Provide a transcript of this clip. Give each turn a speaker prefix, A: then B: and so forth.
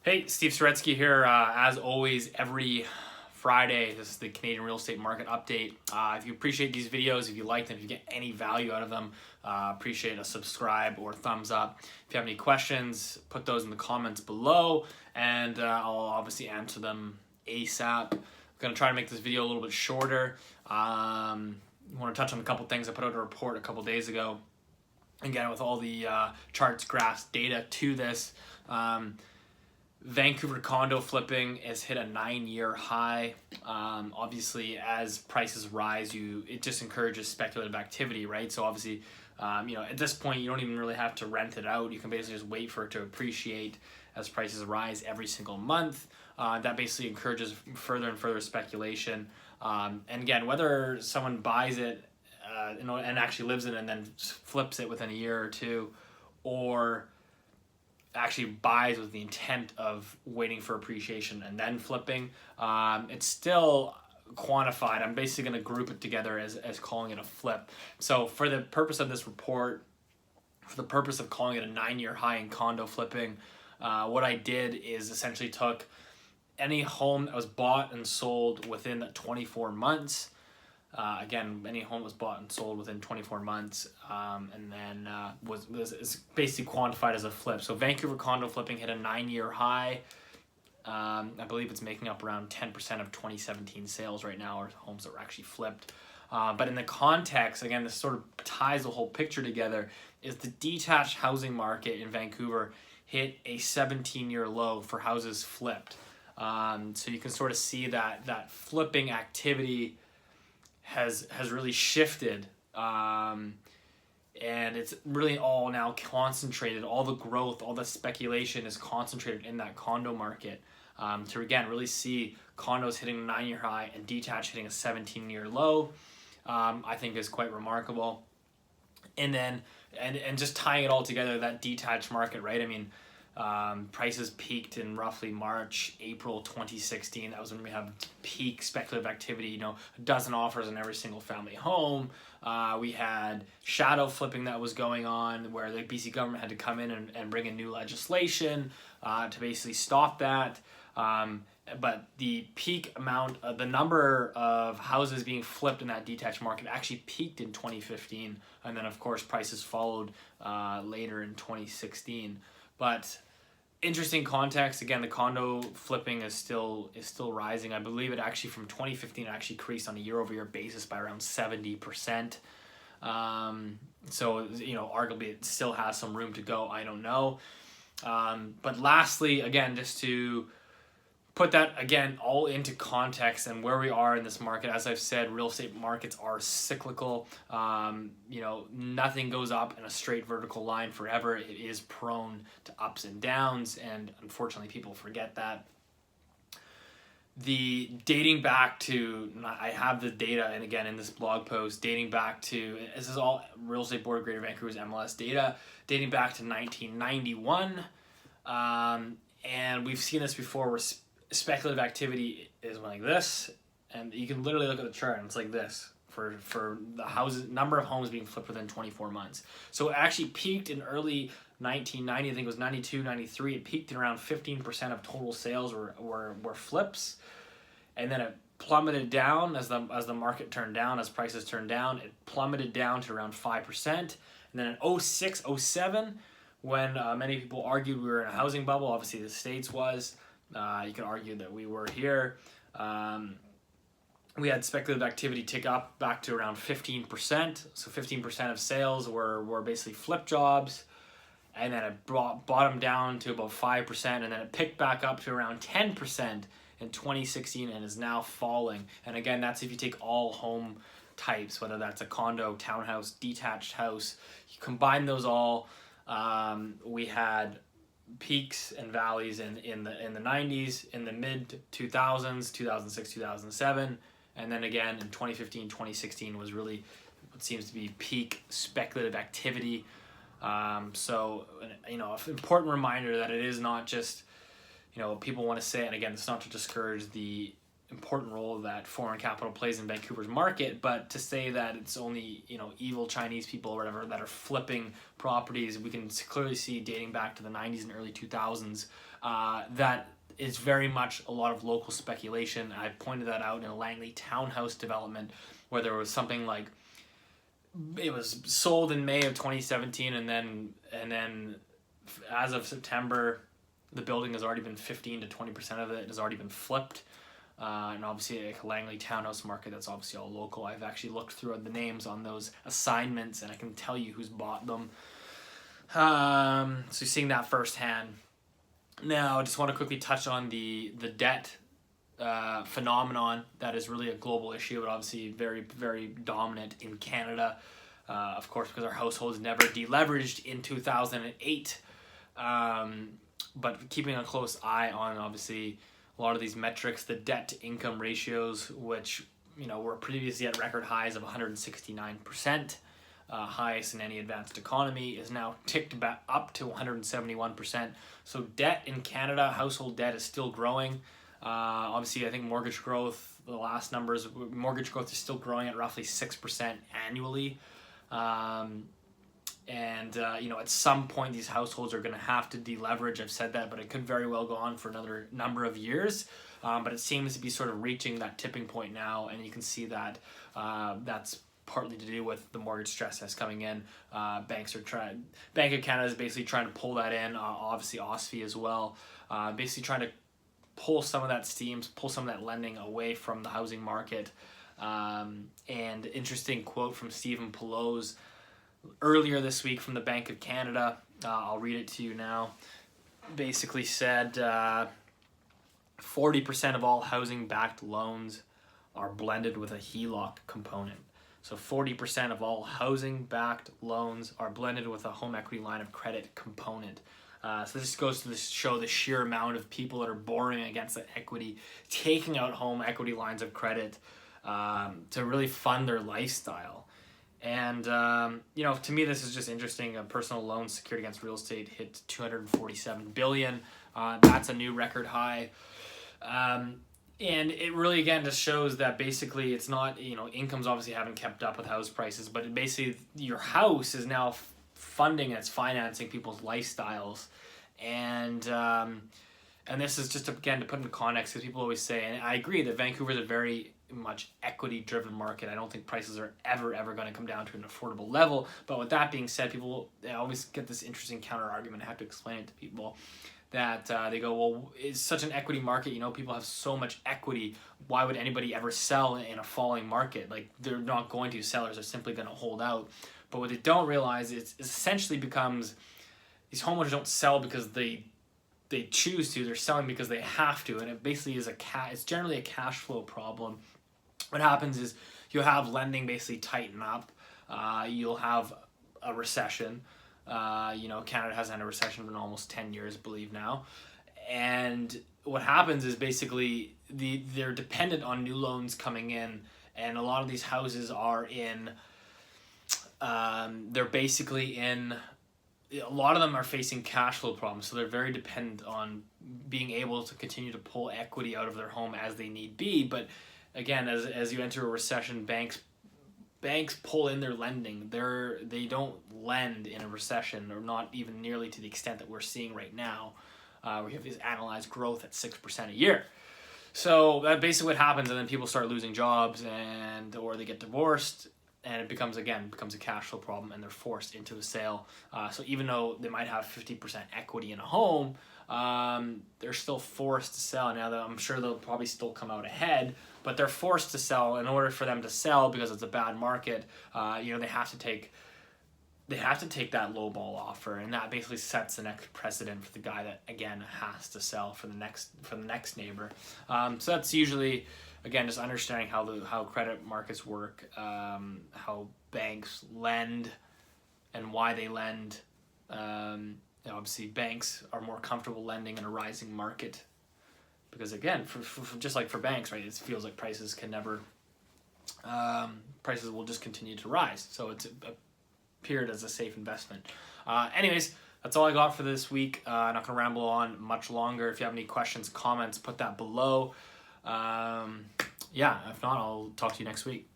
A: Hey, Steve Saretsky here. As always, every Friday, this is the Canadian real estate market update. If you appreciate these videos, if you like them, if you get any value out of them, appreciate a subscribe or thumbs up. If you have any questions, put those in the comments below, and I'll obviously answer them ASAP. I'm going to try to make this video a little bit shorter. I want to touch on a couple things. I put out a report a couple days ago, again, with all the charts, graphs, data to this. Vancouver condo flipping has hit a 9-year high. Obviously, as prices rise, it just encourages speculative activity, right? So obviously, at this point, you don't even really have to rent it out. You can basically just wait for it to appreciate as prices rise every single month. That basically encourages further and further speculation. And again, whether someone buys it, and actually lives in it and then flips it within a year or two, or actually buys with the intent of waiting for appreciation and then flipping, it's still quantified. I'm basically going to group it together as calling it a flip. So for the purpose of this report, for the purpose of calling it a 9-year high in condo flipping, what I did is essentially took any home that was bought and sold within 24 months. Again, any home was bought and sold within 24 months, and then is basically quantified as a flip. So Vancouver condo flipping hit a 9-year high. I believe it's making up around 10% of 2017 sales right now, or homes that were actually flipped. But in the context, again, this sort of ties the whole picture together, is the detached housing market in Vancouver hit a 17-year low for houses flipped. So you can sort of see that flipping activity has really shifted, and it's really all now concentrated. All the growth, all the speculation is concentrated in that condo market, to again really see condos hitting a 9-year high and detached hitting a 17-year low. I think is quite remarkable. And then and just tying it all together, that detached market, right? I mean, prices peaked in roughly April 2016. That was when we had peak speculative activity, a dozen offers on every single family home. We had shadow flipping that was going on, where the BC government had to come in and bring in new legislation to basically stop that. But the peak amount, the number of houses being flipped in that detached market actually peaked in 2015. And then, of course, prices followed later in 2016. But interesting context, again, the condo flipping is still rising. I believe it actually from 2015 actually increased on a year-over-year basis by around 70%. So arguably it still has some room to go. I don't know. But lastly, again, just to put that again all into context and where we are in this market, as I've said, real estate markets are cyclical. Nothing goes up in a straight vertical line forever. It is prone to ups and downs, and unfortunately people forget that. Dating back to, I have the data, and again in this blog post, dating back to, this is all Real Estate Board of Greater Vancouver's MLS data, dating back to 1991, and we've seen this before, where speculative activity is like this, and you can literally look at the chart and it's like this for the houses, number of homes being flipped within 24 months. So it actually peaked in early 1990, I think it was 92, 93. It peaked at around 15% of total sales were flips, and then it plummeted down as the market turned down, as prices turned down. It plummeted down to around 5%, and then in 06, 07, when many people argued we were in a housing bubble, obviously the States was. You can argue that we were here. We had speculative activity tick up back to around 15%. So 15% of sales were basically flip jobs. And then it bottomed down to about 5%. And then it picked back up to around 10% in 2016 and is now falling. And again, that's if you take all home types, whether that's a condo, townhouse, detached house. You combine those all. We had peaks and valleys in the 90s, in the mid 2000s, 2006, 2007, and then again in 2015, 2016 was really what seems to be peak speculative activity. So an important reminder that it is not just, people want to say, and again, it's not to discourage the important role that foreign capital plays in Vancouver's market, but to say that it's only, evil Chinese people or whatever that are flipping properties, we can clearly see dating back to the 90s and early 2000s, that is very much a lot of local speculation. I pointed that out in a Langley townhouse development where there was something like, it was sold in May of 2017, and then as of September, the building has already been 15 to 20% of it has already been flipped. And obviously, like a Langley townhouse market, that's obviously all local. I've actually looked through the names on those assignments, and I can tell you who's bought them. So you're seeing that firsthand. Now, I just want to quickly touch on the debt phenomenon that is really a global issue, but obviously very, very dominant in Canada. Of course, because our households never deleveraged in 2008. But keeping a close eye on, obviously, a lot of these metrics, the debt to income ratios, which were previously at record highs of 169%, highest in any advanced economy, is now ticked back up to 171%. So debt in Canada, household debt, is still growing. Obviously, I think mortgage growth, the last numbers, mortgage growth is still growing at roughly 6% annually. At some point, these households are going to have to deleverage. I've said that, but it could very well go on for another number of years. But it seems to be sort of reaching that tipping point now, and you can see that that's partly to do with the mortgage stress that's coming in. Bank of Canada is basically trying to pull that in. Obviously, OSFI as well. Basically trying to pull some of that steam, pull some of that lending away from the housing market. And interesting quote from Stephen Poloz earlier this week from the Bank of Canada. I'll read it to you now. Basically said 40% of all housing-backed loans are blended with a HELOC component. So 40% of all housing-backed loans are blended with a home equity line of credit component. So this goes to show the sheer amount of people that are borrowing against that equity, taking out home equity lines of credit to really fund their lifestyle. And, to me, this is just interesting. A personal loan secured against real estate hit $247 billion. That's a new record high. And it really, again, just shows that basically it's not, incomes obviously haven't kept up with house prices, but basically your house is now funding and it's financing people's lifestyles. And this is just, again, to put into context, because people always say, and I agree that Vancouver is a very much equity-driven market. I don't think prices are ever going to come down to an affordable level. But with that being said, people always get this interesting counter-argument. I have to explain it to people that they go, well, it's such an equity market. People have so much equity. Why would anybody ever sell in a falling market? Like, they're not going to. Sellers are simply going to hold out. But what they don't realize is it essentially becomes these homeowners don't sell because they choose to. They're selling because they have to. And it basically is it's generally a cash flow problem. What happens is you'll have lending basically tighten up. You'll have a recession. Canada hasn't had a recession in almost 10 years, I believe now. And what happens is basically they're dependent on new loans coming in, and a lot of these houses are they're basically a lot of them are facing cash flow problems, so they're very dependent on being able to continue to pull equity out of their home as they need be. But again, as you enter a recession, banks pull in their lending. They don't lend in a recession, or not even nearly to the extent that we're seeing right now. We have this analyzed growth at 6% a year. So that basically what happens, and then people start losing jobs or they get divorced, and it becomes a cash flow problem, and they're forced into a sale. So even though they might have 50% equity in a home, they're still forced to sell. Now, I'm sure they'll probably still come out ahead, but they're forced to sell. In order for them to sell, because it's a bad market, they have to take that low ball offer, and that basically sets the next precedent for the guy that, again, has to sell for the next neighbor. So that's usually, again, just understanding how credit markets work, how banks lend, and why they lend. Obviously, banks are more comfortable lending in a rising market because, again, for just like for banks, right, it feels like prices will just continue to rise. So it's appeared as a safe investment. Anyways, that's all I got for this week. I'm not going to ramble on much longer. If you have any questions, comments, put that below. Yeah, if not, I'll talk to you next week.